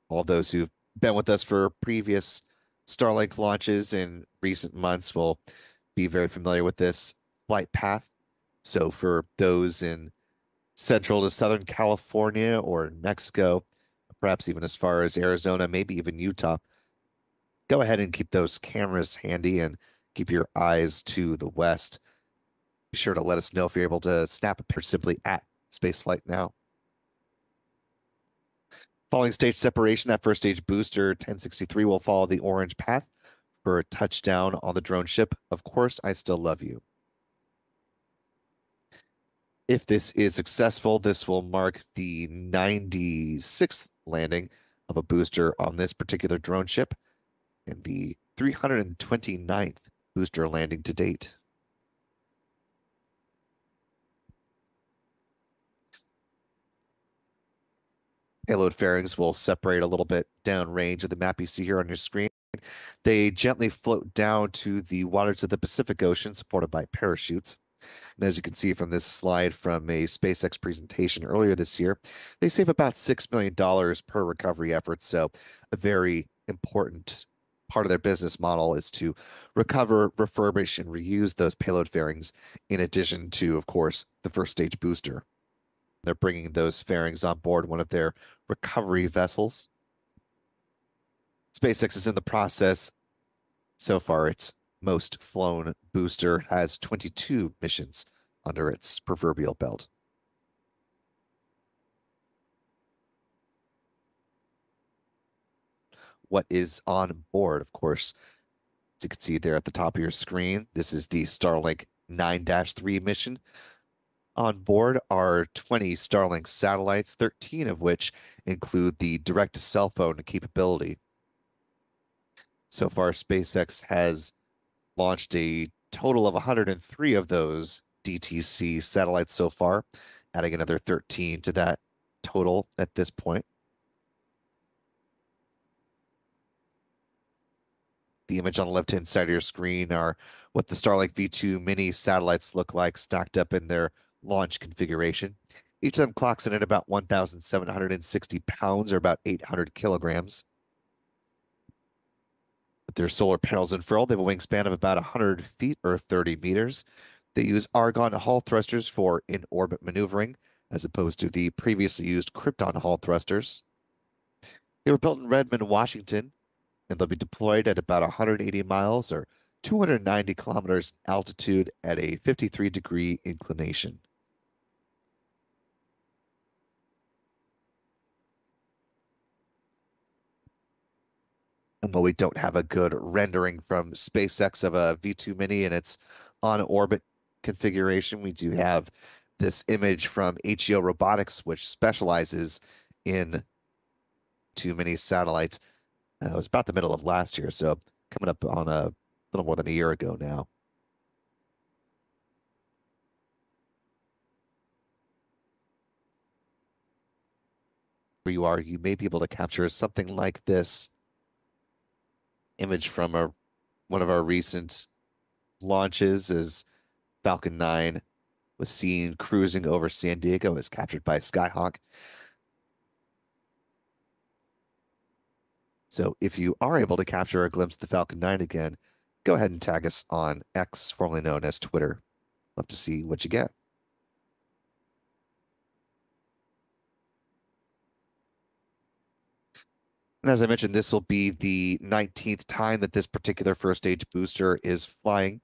All those who've been with us for previous Starlink launches in recent months will be very familiar with this flight path. So for those in central to Southern California or Mexico, perhaps even as far as Arizona, maybe even Utah, go ahead and keep those cameras handy and keep your eyes to the west. Be sure to let us know if you're able to snap a picture simply at Spaceflight Now. Following stage separation, that first stage booster 1063 will follow the orange path for a touchdown on the drone ship. Of course, I still love you. If this is successful, this will mark the 96th landing of a booster on this particular drone ship and the 329th booster landing to date. Payload fairings will separate a little bit downrange of the map you see here on your screen. They gently float down to the waters of the Pacific Ocean, supported by parachutes. And as you can see from this slide from a SpaceX presentation earlier this year, they save about $6 million per recovery effort. So a very important part of their business model is to recover, refurbish, and reuse those payload fairings, in addition to, of course, the first stage booster. They're bringing those fairings on board one of their recovery vessels. SpaceX is in the process. So far, its most flown booster has 22 missions under its proverbial belt. What is on board, of course, as you can see there at the top of your screen, this is the Starlink 9-3 mission. On board are 20 Starlink satellites, 13 of which include the direct-to-cell phone capability. So far, SpaceX has launched a total of 103 of those DTC satellites so far, adding another 13 to that total at this point. The image on the left-hand side of your screen are what the Starlink V2 mini satellites look like stacked up in their launch configuration. Each of them clocks in at about 1,760 pounds or about 800 kilograms. With their solar panels unfurled, they have a wingspan of about 100 feet or 30 meters. They use argon Hall thrusters for in-orbit maneuvering, as opposed to the previously used Krypton Hall thrusters. They were built in Redmond, Washington, and they'll be deployed at about 180 miles or 290 kilometers altitude at a 53-degree inclination. And while we don't have a good rendering from SpaceX of a V2 Mini and its on-orbit configuration, we do have this image from HEO Robotics, which specializes in two mini satellites. It was about the middle of last year, so coming up on a little more than a year ago now. Where you are, you may be able to capture something like this image from one of our recent launches as Falcon 9 was seen cruising over San Diego, as captured by Skyhawk. So if you are able to capture a glimpse of the Falcon 9 again, go ahead and tag us on X, formerly known as Twitter. Love to see what you get. And as I mentioned, this will be the 19th time that this particular first stage booster is flying.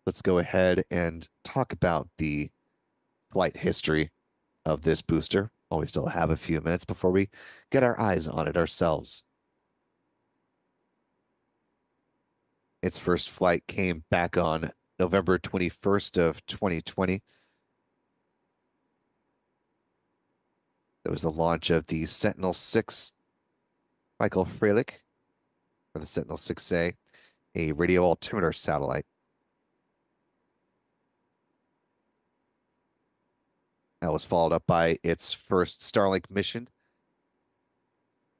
Let's go ahead and talk about the flight history of this booster. While we still have a few minutes before we get our eyes on it ourselves. Its first flight came back on November 21st of 2020. That was the launch of the Sentinel-6 Michael Freilich, or the Sentinel-6A, a radio altimeter satellite. That was followed up by its first Starlink mission,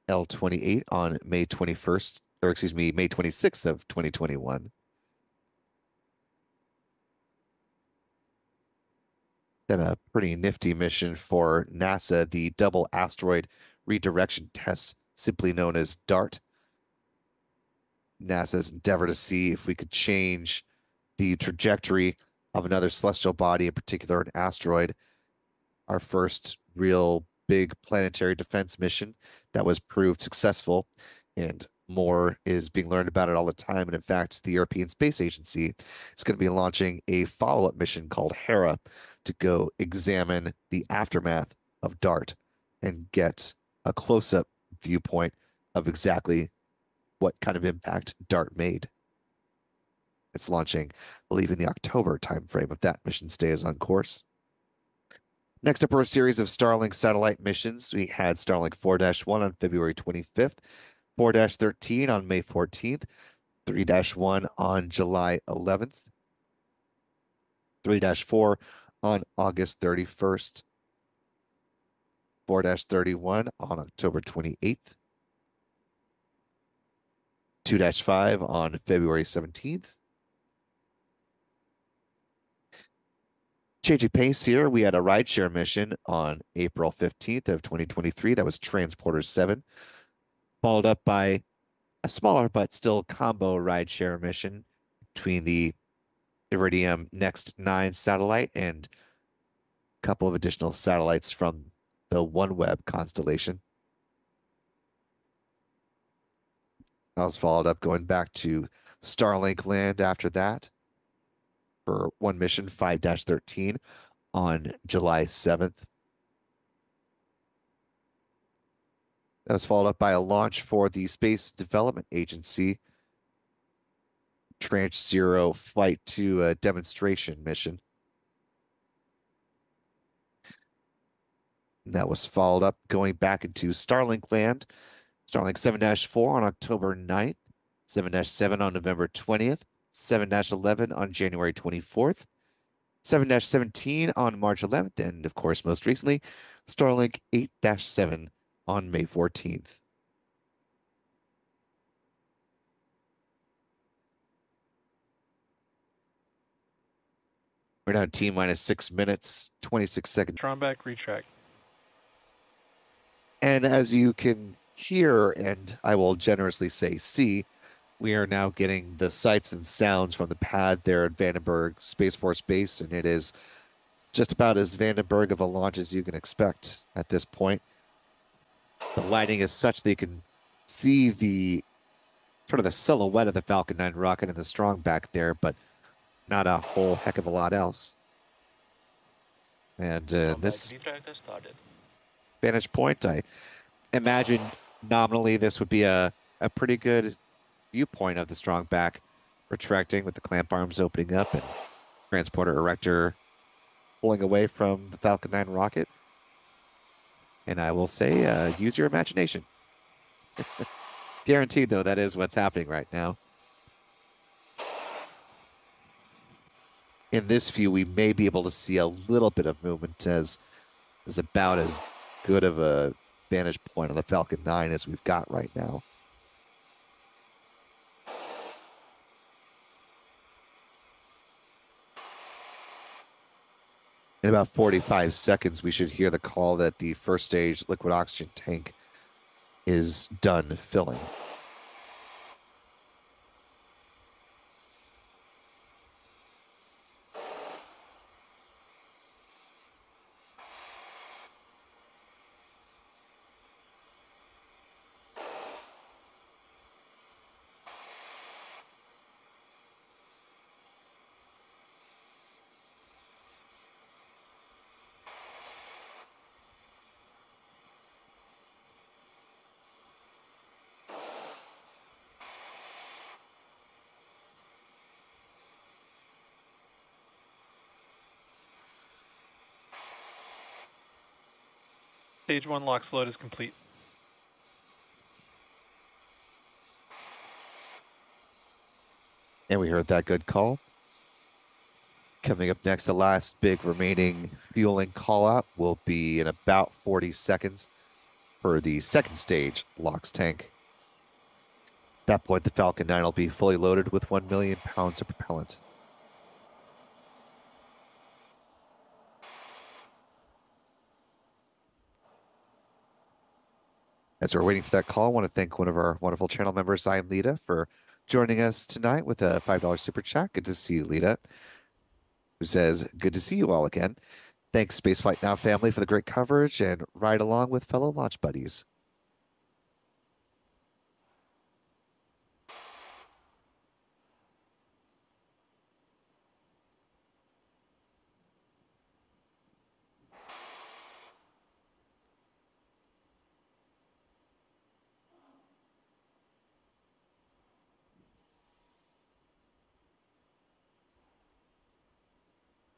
L-28, on May 21st, or excuse me, May 26th of 2021. Then a pretty nifty mission for NASA, the Double Asteroid Redirection Test, simply known as DART. NASA's endeavor to see if we could change the trajectory of another celestial body, in particular an asteroid. Our first real big planetary defense mission that was proved successful, and more is being learned about it all the time. And in fact, the European Space Agency is going to be launching a follow-up mission called Hera to go examine the aftermath of DART and get a close-up viewpoint of exactly what kind of impact DART made. It's launching, I believe, in the October timeframe if that mission stays on course. Next up are a series of Starlink satellite missions. We had Starlink 4-1 on February 25th, 4-13 on May 14th, 3-1 on July 11th, 3-4 on August 31st, 4-31 on October 28th, 2-5 on February 17th. Changing pace here, we had a rideshare mission on April 15th of 2023. That was Transporter 7, followed up by a smaller but still combo rideshare mission between the Iridium Next 9 satellite and a couple of additional satellites from the OneWeb constellation. That was followed up going back to Starlink land after that for one mission, 5-13 on July 7th. That was followed up by a launch for the Space Development Agency, Tranche 0 Flight 2 demonstration mission. And that was followed up going back into Starlink land, Starlink 7-4 on October 9th, 7-7 on November 20th, 7-11 on January 24th, 7-17 on March 11th, and of course, most recently, Starlink 8-7 on May 14th. We're now T-minus 6 minutes, 26 seconds. Back, retract. And as you can hear, and I will generously say see, we are now getting the sights and sounds from the pad there at Vandenberg Space Force Base, and it is just about as Vandenberg of a launch as you can expect at this point. The lighting is such that you can see the sort of the silhouette of the Falcon 9 rocket and the strong back there, but not a whole heck of a lot else. And this vantage point, I imagine nominally this would be a pretty good viewpoint of the strong back retracting with the clamp arms opening up and transporter erector pulling away from the Falcon 9 rocket. And I will say, use your imagination. Guaranteed, though, that is what's happening right now. In this view, we may be able to see a little bit of movement as is about as good of a vantage point on the Falcon 9 as we've got right now. In about 45 seconds, we should hear the call that the first stage liquid oxygen tank is done filling. Stage 1 LOX load is complete. And we heard that good call. Coming up next, the last big remaining fueling call out will be in about 40 seconds for the second stage LOX tank. At that point, the Falcon 9 will be fully loaded with 1 million pounds of propellant. As we're waiting for that call, I want to thank one of our wonderful channel members, I am Lita, for joining us tonight with a $5 super chat. Good to see you, Lita, who says, good to see you all again. Thanks, Spaceflight Now family, for the great coverage and ride along with fellow launch buddies.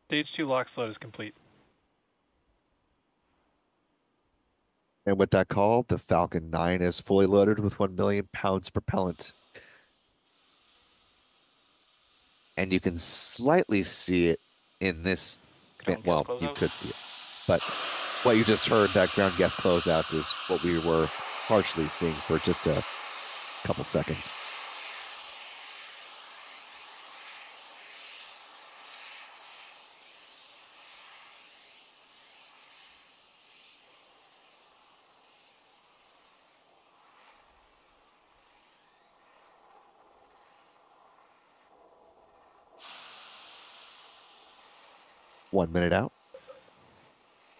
Stage 2 lock slot is complete. And with that call, the Falcon 9 is fully loaded with 1 million pounds propellant. And you can slightly see it in this, well, you could see it. But what you just heard, that ground gas closeouts, is what we were partially seeing for just a couple seconds. One minute out.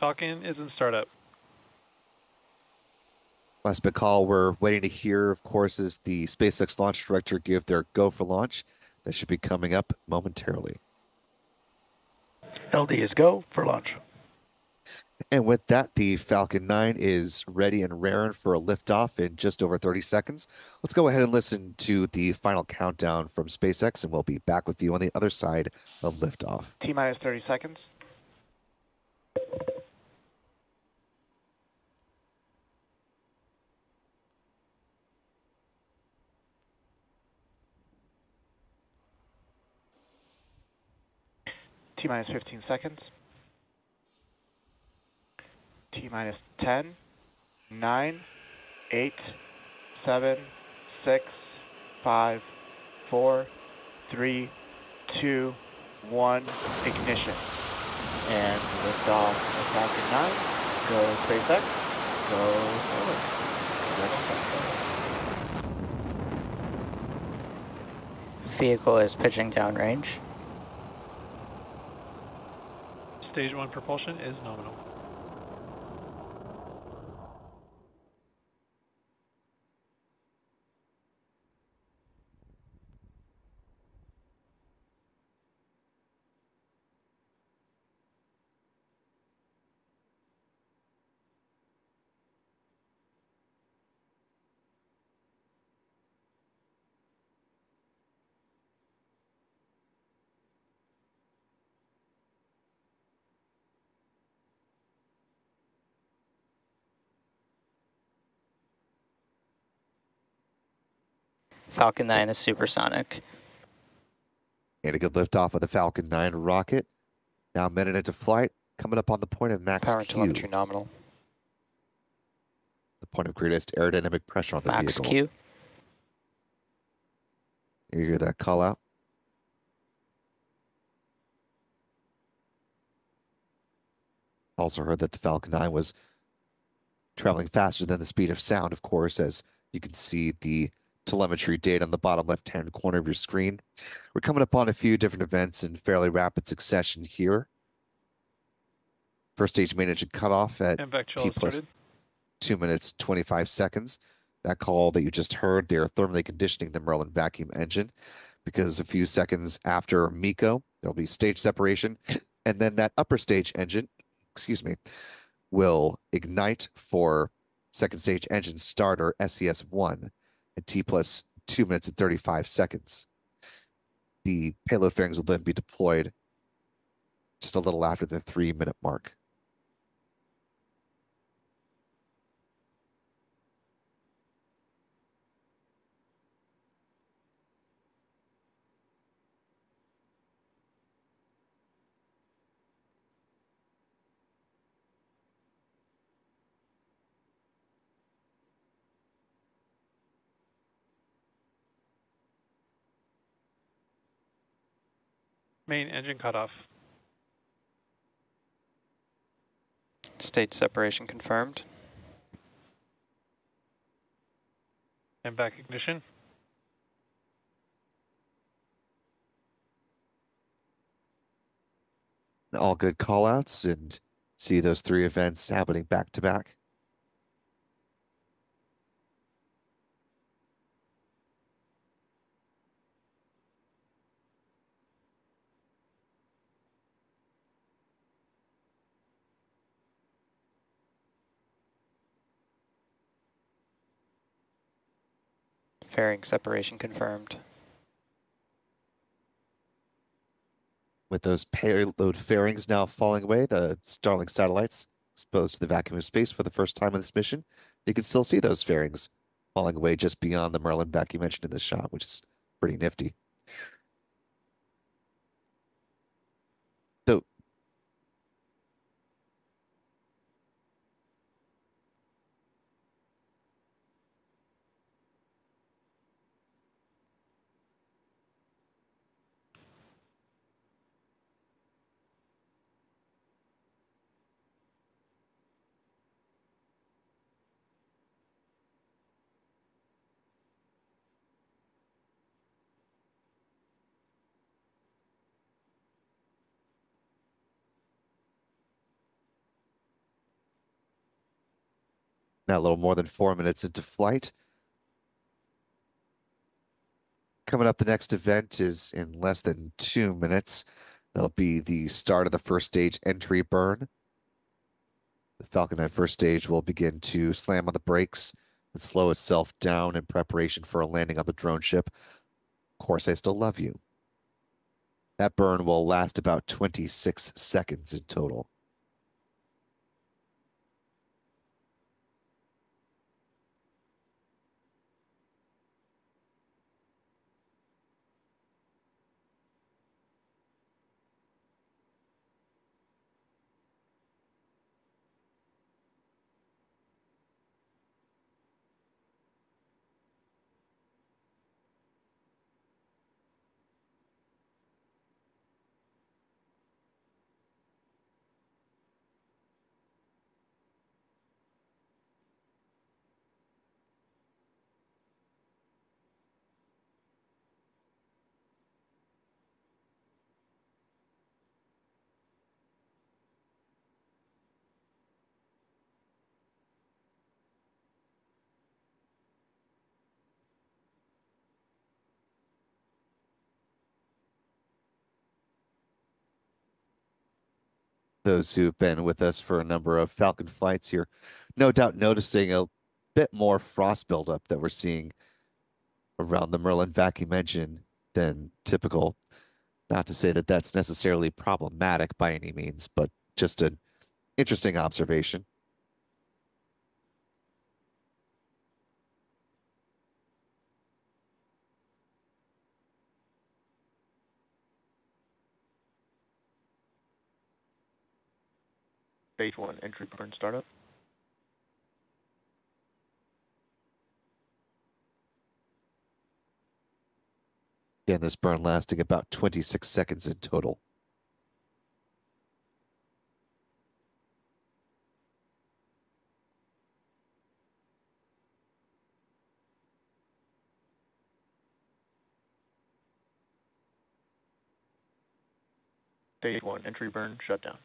Falcon is in startup. Last big call we're waiting to hear, of course, is the SpaceX launch director give their go for launch. That should be coming up momentarily. LD is go for launch. And with that, the Falcon 9 is ready and raring for a liftoff in just over 30 seconds. Let's go ahead and listen to the final countdown from SpaceX, and we'll be back with you on the other side of liftoff. T-minus 30 seconds. T-minus 15 seconds. T-minus 10, 9, 8, 7, 6, 5, 4, 3, 2, 1, ignition. And liftoff of Falcon 9. Go SpaceX. Go forward. Vehicle is pitching downrange. Stage 1 propulsion is nominal. Falcon 9 is supersonic. And a good liftoff of the Falcon 9 rocket. Now a minute into flight, coming up on the point of max Power and Q. telemetry nominal. The point of greatest aerodynamic pressure on the Max vehicle. Q. You hear that call out? Also heard that the Falcon 9 was traveling faster than the speed of sound, of course, as you can see the telemetry data on the bottom left-hand corner of your screen. We're coming up on a few different events in fairly rapid succession here. First stage main engine cutoff at T plus 2 minutes 25 seconds. That call that you just heard, they are thermally conditioning the Merlin vacuum engine because a few seconds after MECO, there'll be stage separation, and then that upper stage engine, excuse me, will ignite for second stage engine starter SES1 at T plus 2 minutes and 35 seconds. The payload fairings will then be deployed just a little after the 3-minute mark. Main engine cutoff. Stage separation confirmed. And back ignition. All good callouts, and see those three events happening back to back. Fairing separation confirmed. With those payload fairings now falling away, the Starlink satellites exposed to the vacuum of space for the first time on this mission, you can still see those fairings falling away just beyond the Merlin vacuum engine in this shot, which is pretty nifty. So now a little more than 4 minutes into flight. Coming up, the next event is in less than 2 minutes. That'll be the start of the first stage entry burn. The Falcon 9 first stage will begin to slam on the brakes and slow itself down in preparation for a landing on the drone ship. Of course, I still love you. That burn will last about 26 seconds in total. Those who've been with us for a number of Falcon flights here, no doubt noticing a bit more frost buildup that we're seeing around the Merlin vacuum engine than typical. Not to say that that's necessarily problematic by any means, but just an interesting observation. Stage 1, entry burn startup. Again, this burn lasting about 26 seconds in total. Stage 1, entry burn shutdown.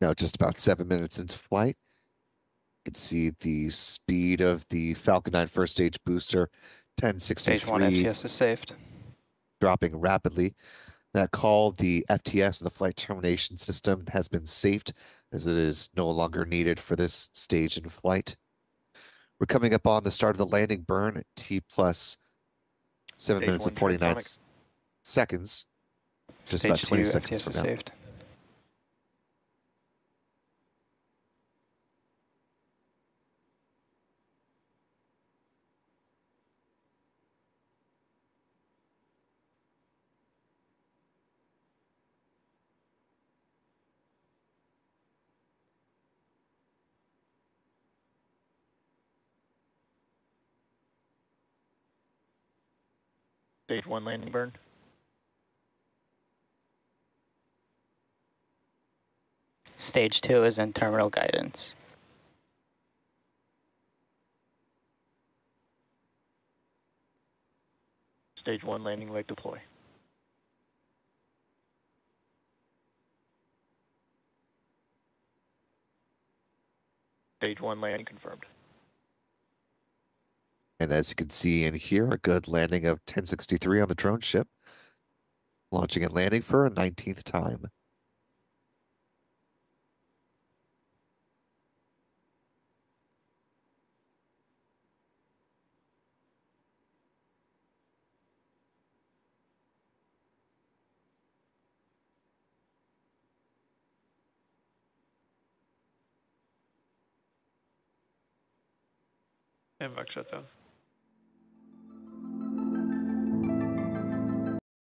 Now, just about 7 minutes into flight, you can see the speed of the Falcon 9 first stage booster, Stage 1 1063, FTS is saved. dropping rapidly. That call, the FTS, the flight termination system, has been saved as it is no longer needed for this stage in flight. We're coming up on the start of the landing burn at T plus 7 Stage minutes and 1 49 transonic. seconds, just Stage about 20 2 seconds FTS from is now. saved. Stage 1 landing burn. Stage 2 is in terminal guidance. Stage 1 landing leg deploy. Stage 1 landing confirmed. And as you can see in here, a good landing of 1063 on the drone ship, launching and landing for a 19th time. MVAC shutdown.